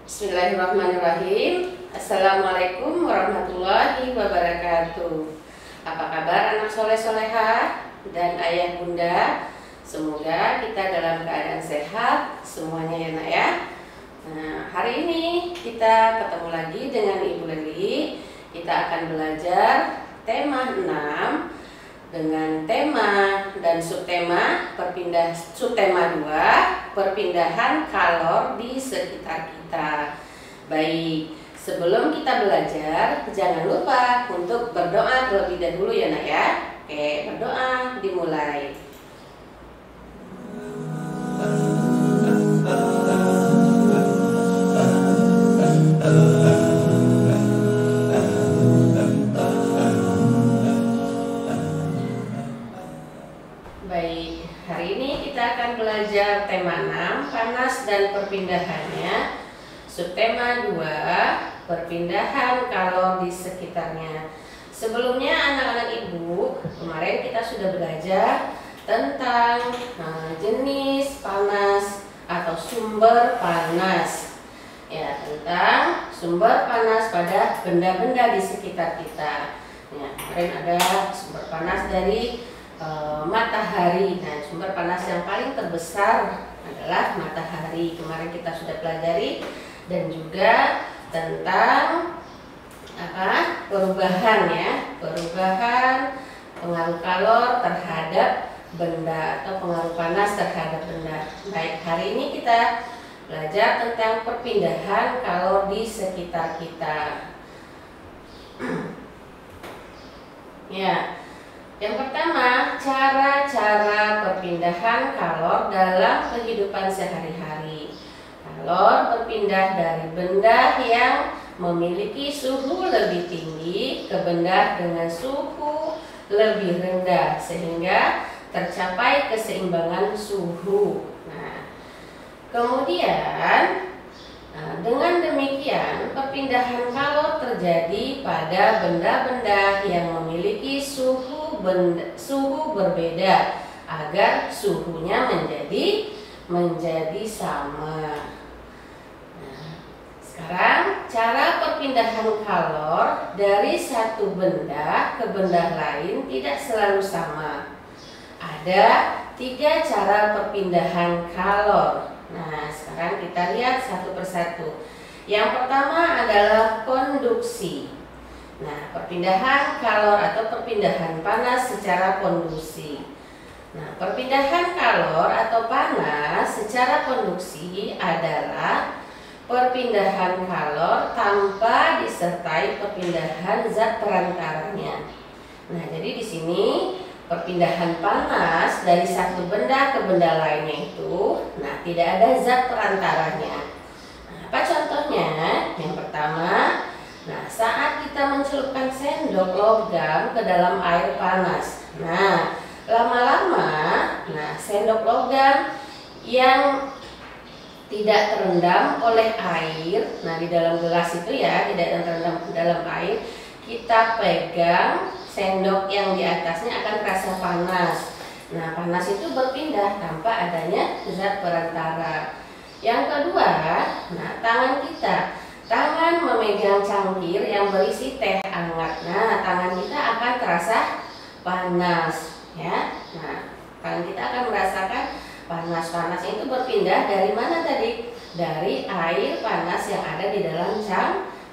Bismillahirrahmanirrahim. Assalamualaikum warahmatullahi wabarakatuh. Apa kabar anak soleh-solehah dan ayah bunda? Semoga kita dalam keadaan sehat semuanya ya nak ya. Nah, hari ini kita ketemu lagi dengan Ibu Leli. Kita akan belajar tema 6 dengan tema dan subtema subtema 2, perpindahan kalor di sekitar kita. Baik, sebelum kita belajar jangan lupa untuk berdoa terlebih dahulu ya nak ya. Oke, berdoa dimulai. Baik, hari ini kita akan belajar tema 6, panas dan perpindahannya. Subtema 2, perpindahan kalor di sekitarnya. Sebelumnya anak-anak ibu, kemarin kita sudah belajar tentang jenis panas atau sumber panas. Ya, tentang sumber panas pada benda-benda di sekitar kita. Ya, kemarin ada sumber panas dari matahari. Nah, sumber panas yang paling terbesar adalah matahari. Kemarin kita sudah pelajari, dan juga tentang perubahan pengaruh kalor terhadap benda atau pengaruh panas terhadap benda. Baik, hari ini kita belajar tentang perpindahan kalor di sekitar kita. Ya. Yang pertama, cara-cara perpindahan kalor dalam kehidupan sehari-hari. Kalor berpindah dari benda yang memiliki suhu lebih tinggi ke benda dengan suhu lebih rendah sehingga tercapai keseimbangan suhu. Nah, kemudian dengan demikian perpindahan kalor terjadi pada benda-benda yang memiliki suhu berbeda agar suhunya menjadi sama. Nah, sekarang cara perpindahan kalor dari satu benda ke benda lain tidak selalu sama. Ada 3 cara perpindahan kalor. Nah, sekarang kita lihat satu persatu. Yang pertama adalah konduksi. Nah, perpindahan kalor atau perpindahan panas secara konduksi. Nah, perpindahan kalor atau panas secara konduksi adalah perpindahan kalor tanpa disertai perpindahan zat perantaranya. Nah, jadi di sini perpindahan panas dari satu benda ke benda lainnya itu, nah tidak ada zat perantaranya. Nah, apa contohnya? Yang pertama, nah saat kita mencelupkan sendok logam ke dalam air panas, nah lama-lama, nah sendok logam yang tidak terendam oleh air, nah di dalam gelas itu ya tidak terendam dalam air, kita pegang sendok yang di atasnya akan terasa panas. Nah, panas itu berpindah tanpa adanya zat perantara. Yang kedua, nah tangan memegang cangkir yang berisi teh hangat. Nah, tangan kita akan terasa panas, ya. Nah, tangan kita akan merasakan panas. Panas itu berpindah dari mana tadi? Dari air panas yang ada di dalam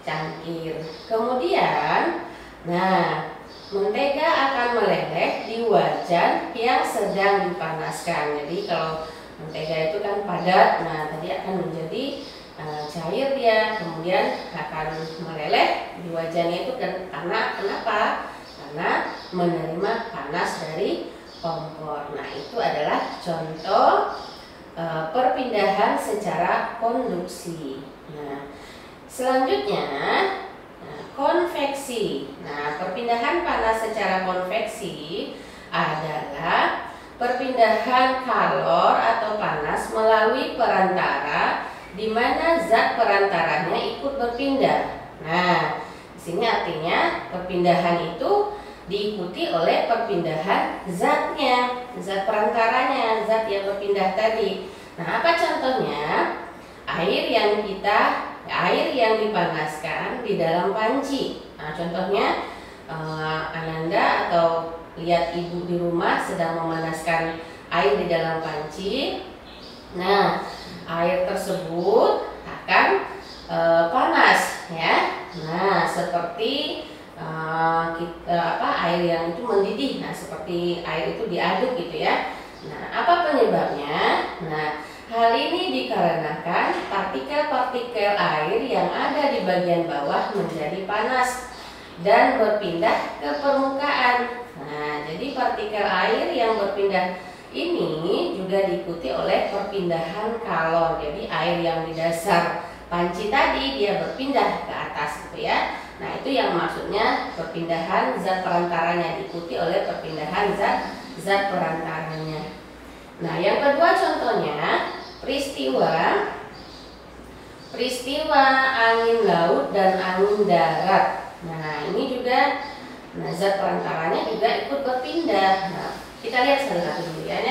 cangkir. Kemudian, nah, mentega akan meleleh di wajan yang sedang dipanaskan. Jadi kalau mentega itu kan padat, nah tadi akan menjadi cair dia, kemudian akan meleleh di wajannya itu karena kenapa? Karena menerima panas dari kompor. Nah, itu adalah contoh perpindahan secara konduksi. Nah, selanjutnya konveksi. Nah, perpindahan panas secara konveksi adalah perpindahan kalor atau panas melalui perantara di mana zat perantaranya ikut berpindah. Nah, di sini artinya perpindahan itu diikuti oleh perpindahan zatnya, zat perantaranya, zat yang berpindah tadi. Nah, apa contohnya? Air yang kita air yang dipanaskan di dalam panci. Nah, contohnya Ananda atau lihat ibu di rumah sedang memanaskan air di dalam panci. Nah, air tersebut akan panas ya. Nah, seperti air yang itu mendidih. Nah, seperti air itu diaduk gitu ya. Nah, apa penyebabnya? Nah, hal ini dikarenakan partikel-partikel air yang ada di bagian bawah menjadi panas dan berpindah ke permukaan. Nah, jadi partikel air yang berpindah ini juga diikuti oleh perpindahan kalor. Jadi air yang di dasar panci tadi dia berpindah ke atas gitu ya. Nah, itu yang maksudnya perpindahan zat perantaranya, diikuti oleh perpindahan zat perantaranya. Nah, yang kedua contohnya peristiwa angin laut dan angin darat. Nah, ini juga zat perantaranya juga ikut berpindah. Nah, kita lihat satu-satu dulu ya.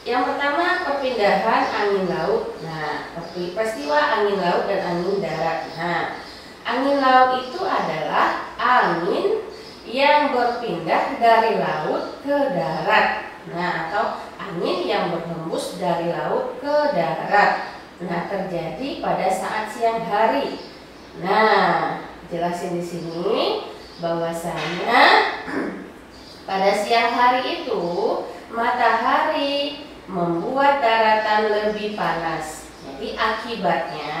Yang pertama perpindahan angin laut. Nah, peristiwa angin laut dan angin darat. Nah, angin laut itu adalah angin yang berpindah dari laut ke darat. Nah, atau angin yang berhembus dari laut ke darat. Nah, terjadi pada saat siang hari. Nah, jelasin di sini bahwasanya pada siang hari itu matahari membuat daratan lebih panas. Jadi akibatnya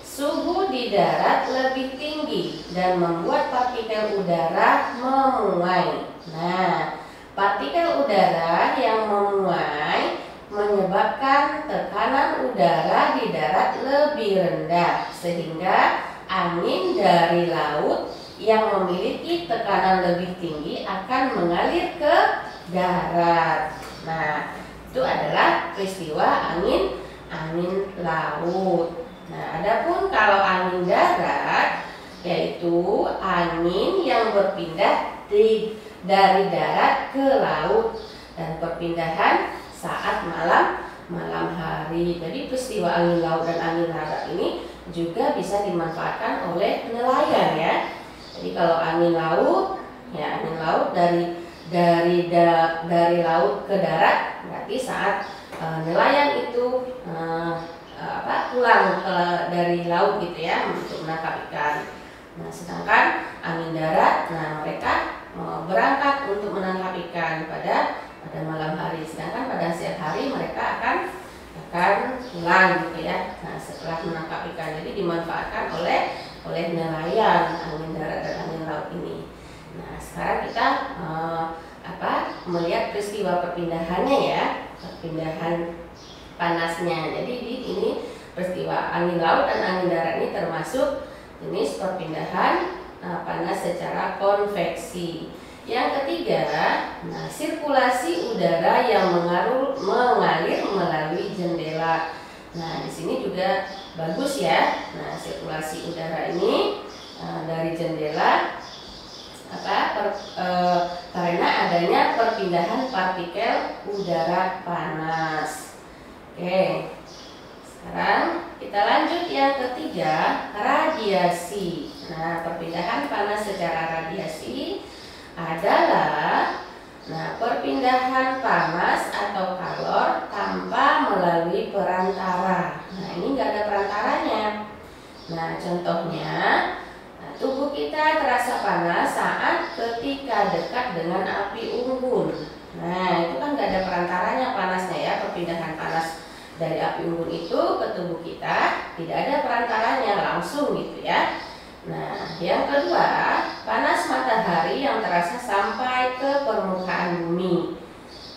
suhu di darat lebih tinggi dan membuat partikel udara memuai. Nah, partikel udara yang memuai menyebabkan tekanan udara di darat lebih rendah, sehingga angin dari laut yang memiliki tekanan lebih tinggi akan mengalir ke darat. Nah, itu adalah peristiwa angin laut. Nah, adapun kalau angin darat, yaitu angin yang berpindah dari darat ke laut dan perpindahan saat malam hari. Jadi peristiwa angin laut dan angin darat ini juga bisa dimanfaatkan oleh nelayan ya. Jadi kalau angin laut, ya angin laut dari laut ke darat, berarti saat nelayan itu pulang dari laut gitu ya untuk menangkap ikan. Nah, sedangkan angin darat, nah mereka berangkat untuk menangkap ikan pada malam hari. Sedangkan pada siang hari mereka akan pulang gitu ya. Nah, setelah menangkap ikan, jadi dimanfaatkan oleh nelayan angin darat dan angin laut ini. Nah, sekarang kita melihat peristiwa perpindahannya ya, perpindahan panasnya. Jadi ini peristiwa angin laut dan angin darat ini termasuk jenis perpindahan panas secara konveksi. Yang ketiga, sirkulasi udara yang mengalir melalui jendela. Nah, di sini juga bagus ya. Nah, sirkulasi udara ini dari jendela karena adanya perpindahan partikel udara panas. Oke. Sekarang kita lanjut yang ketiga, radiasi. Nah, perpindahan panas secara radiasi adalah perpindahan panas atau kalor tanpa melalui perantara. Nah, ini nggak ada perantaranya. Nah, contohnya, tubuh kita terasa panas saat ketika dekat dengan api unggun. Nah, itu kan nggak ada perantaranya panasnya ya, perpindahan panas dari api unggun itu ke tubuh kita tidak ada perantaranya, langsung gitu ya. Nah, yang kedua, panas matahari yang terasa sampai ke permukaan bumi.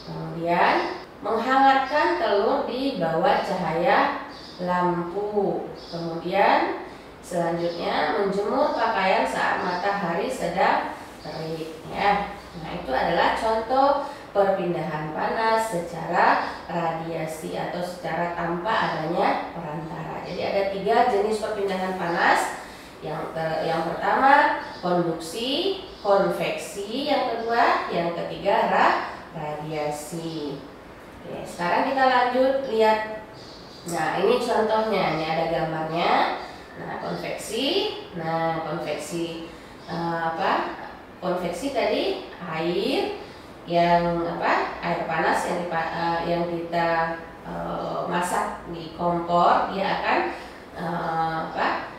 Kemudian, menghangatkan telur di bawah cahaya lampu. Kemudian, selanjutnya menjemur pakaian saat matahari sedang terik ya. Nah, itu adalah contoh perpindahan panas secara radiasi atau secara tanpa adanya perantara. Jadi ada 3 jenis perpindahan panas. Yang pertama konduksi, konveksi, yang kedua, yang ketiga radiasi. Oke, sekarang kita lanjut lihat Nah, ini contohnya, ini ada gambarnya. Nah, konveksi. Nah, konveksi konveksi tadi air yang air panas yang kita masak di kompor, dia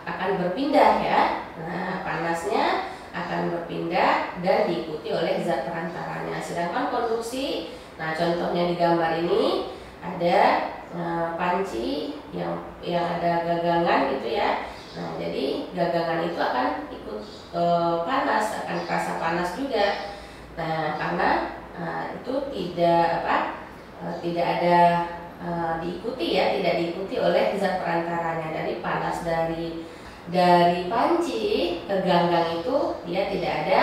akan berpindah ya. Nah, panasnya akan berpindah dan diikuti oleh zat perantaranya. Sedangkan konduksi, nah contohnya di gambar ini ada panci yang ada gagangan gitu ya. Nah, jadi gagangan itu akan ikut panas, akan terasa panas juga. Nah, karena itu tidak ada diikuti ya, tidak diikuti oleh zat perantaranya. Dari panas dari panci ke ganggang itu dia tidak ada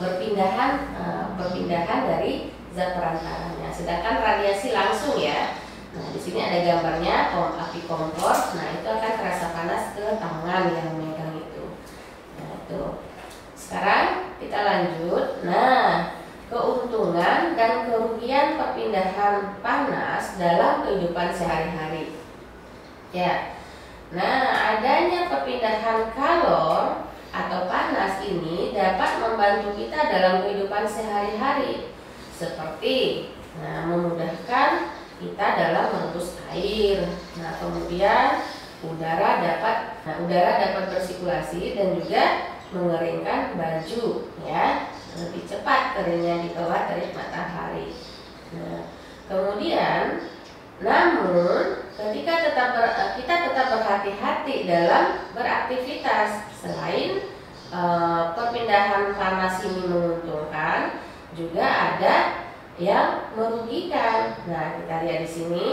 perpindahan dari zat perantaranya. Sedangkan radiasi langsung ya. Nah, di sini ada gambarnya api kompor. Nah, itu akan terasa panas ke tangan yang megang itu. Nah, itu. Sekarang kita lanjut. Nah, keuntungan dan kerugian perpindahan panas dalam kehidupan sehari-hari. Ya. Nah, adanya perpindahan kalor atau panas ini dapat membantu kita dalam kehidupan sehari-hari, seperti memudahkan kita dalam merebus air. Nah, kemudian udara dapat bersirkulasi dan juga mengeringkan baju ya, lebih cepat keringnya di bawah terik matahari. Nah, kemudian namun ketika kita tetap berhati-hati dalam beraktivitas. Selain perpindahan panas ini menguntungkan, juga ada yang merugikan. Nah, kita lihat di sini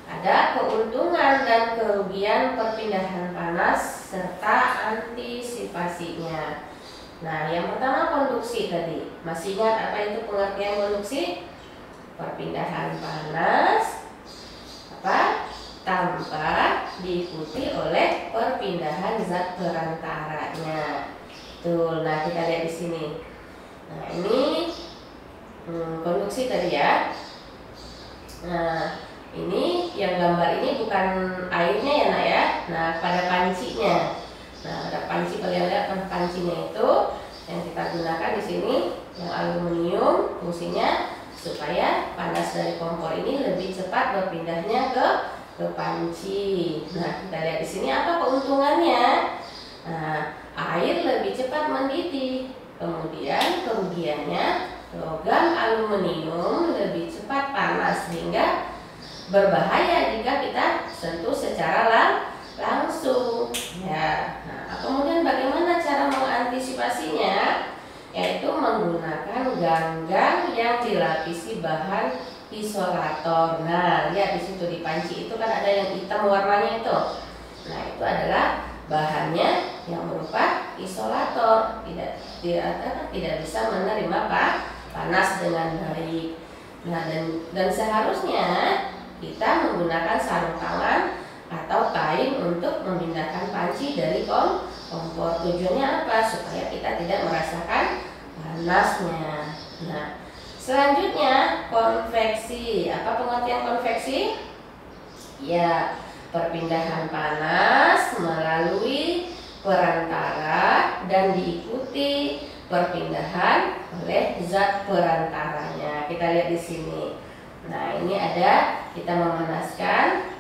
ada keuntungan dan kerugian perpindahan panas serta antisipasinya. Nah, yang pertama konduksi tadi. Masih ingat apa itu pengertian konduksi? Perpindahan panas tanpa diikuti oleh perpindahan zat perantaranya. Tuh, nah kita lihat di sini. Nah, ini konduksi tadi ya. Nah, ini yang gambar ini bukan airnya ya nak ya. Nah, pada pancinya. Nah, ada panci, kalian lihat pancinya itu yang kita gunakan di sini yang aluminium, fungsinya supaya panas dari kompor ini lebih cepat berpindahnya ke panci. Nah, kita lihat di sini apa keuntungannya. Nah, air lebih cepat mendidih. Kemudian kerugiannya, logam aluminium lebih cepat panas sehingga berbahaya jika kita sentuh secara langsung. Ya. Nah, kemudian bagaimana cara mengantisipasinya? Yaitu menggunakan ganggang yang dilapisi bahan isolator. Nah, lihat di situ di panci itu kan ada yang hitam warnanya itu. Nah, itu adalah bahannya yang berupa isolator, tidak bisa menerima panas dengan baik. Nah, dan seharusnya kita menggunakan sarung tangan atau kain untuk memindahkan panci dari kompor. Tujuannya apa? Supaya kita tidak merasakan panasnya. Nah, selanjutnya konveksi. Apa pengertian konveksi? Ya, perpindahan panas melalui perantara dan diikuti perpindahan oleh zat perantaranya. Kita lihat di sini. Nah, ini ada kita memanaskan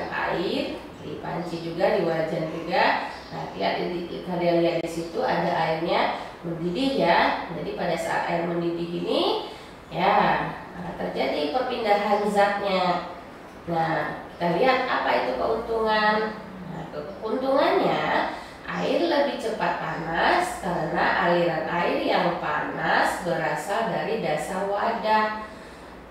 air di panci juga, di wajan juga. Nah, kalian lihat di situ ada airnya mendidih ya. Jadi pada saat air mendidih ini ya terjadi perpindahan zatnya. Nah, kita lihat apa itu keuntungan. Nah, keuntungannya air lebih cepat panas karena aliran air yang panas berasal dari dasar wadah.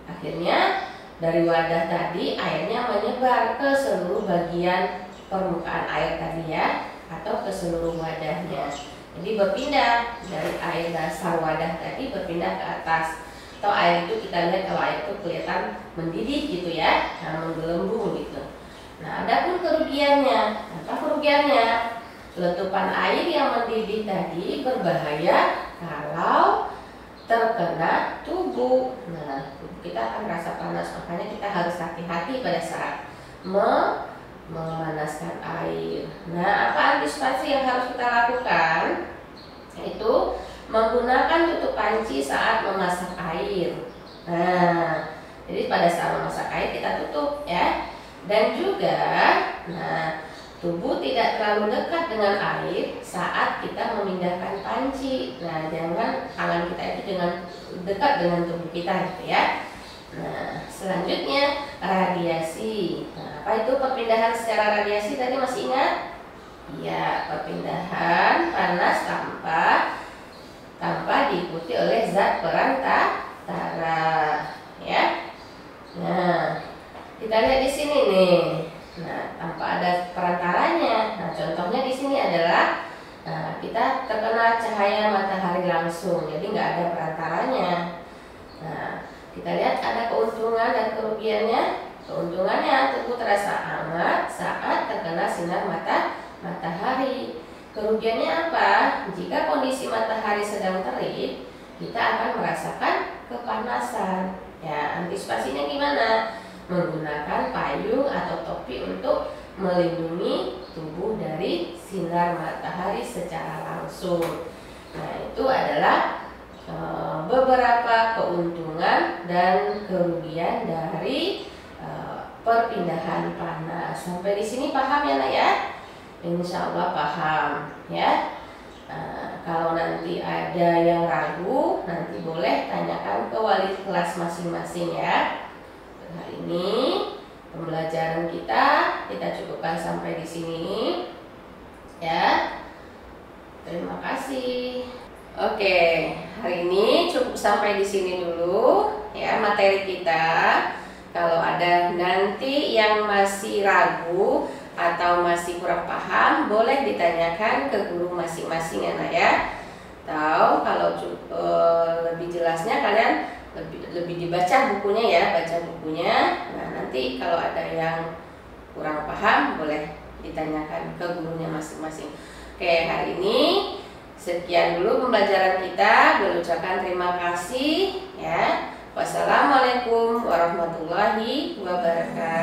Akhirnya dari wadah tadi airnya menyebar ke seluruh bagian permukaan air tadi ya, atau ke seluruh wadahnya. Jadi berpindah dari air dasar wadah tadi berpindah ke atas. Atau air itu kita lihat kalau air itu kelihatan mendidih gitu ya, menggelembung gitu. Nah, adapun kerugiannya, apa kerugiannya? Letupan air yang mendidih tadi berbahaya kalau terkena tubuh. Nah, tubuh kita akan merasa panas, makanya kita harus hati-hati pada saat memanaskan air. Nah, apa antisipasi yang harus kita lakukan? Yaitu menggunakan tutup panci saat memasak air. Nah, jadi pada saat memasak air kita tutup ya. Dan juga, nah, tubuh tidak terlalu dekat dengan air saat kita memindahkan panci. Nah, jangan tangan kita itu dengan dekat dengan tubuh kita gitu ya. Nah, selanjutnya radiasi. Nah, apa itu perpindahan secara radiasi tadi masih ingat? Ya, perpindahan panas tanpa diikuti oleh zat perantara ya. Nah, kita lihat di sini nih. Nah, tanpa ada perantaranya. Nah, contohnya di sini adalah kita terkena cahaya matahari langsung, jadi nggak ada perantaranya. Nah, kita lihat ada keuntungan dan kerugiannya. Keuntungannya, tubuh terasa hangat saat terkena sinar matahari. Kerugiannya apa? Jika kondisi matahari sedang terik, kita akan merasakan kepanasan. Ya, antisipasinya gimana? Menggunakan payung atau topi untuk melindungi tubuh dari sinar matahari secara langsung. Nah, itu adalah beberapa keuntungan dan kerugian dari perpindahan panas. Sampai di sini paham ya nak ya? Insya Allah paham ya. Kalau nanti ada yang ragu, nanti boleh tanyakan ke wali kelas masing-masing ya. Hari ini pembelajaran kita cukupkan sampai di sini ya. Terima kasih. Oke, hari ini cukup sampai di sini dulu ya materi kita. Kalau ada nanti yang masih ragu atau masih kurang paham, boleh ditanyakan ke guru masing-masing ya nak ya. Atau kalau lebih jelasnya kalian lebih dibaca bukunya ya, baca bukunya. Nah, nanti kalau ada yang kurang paham boleh ditanyakan ke gurunya masing-masing. Oke, hari ini sekian dulu pembelajaran kita. Berucapkan terima kasih ya. Wassalamualaikum warahmatullahi wabarakatuh.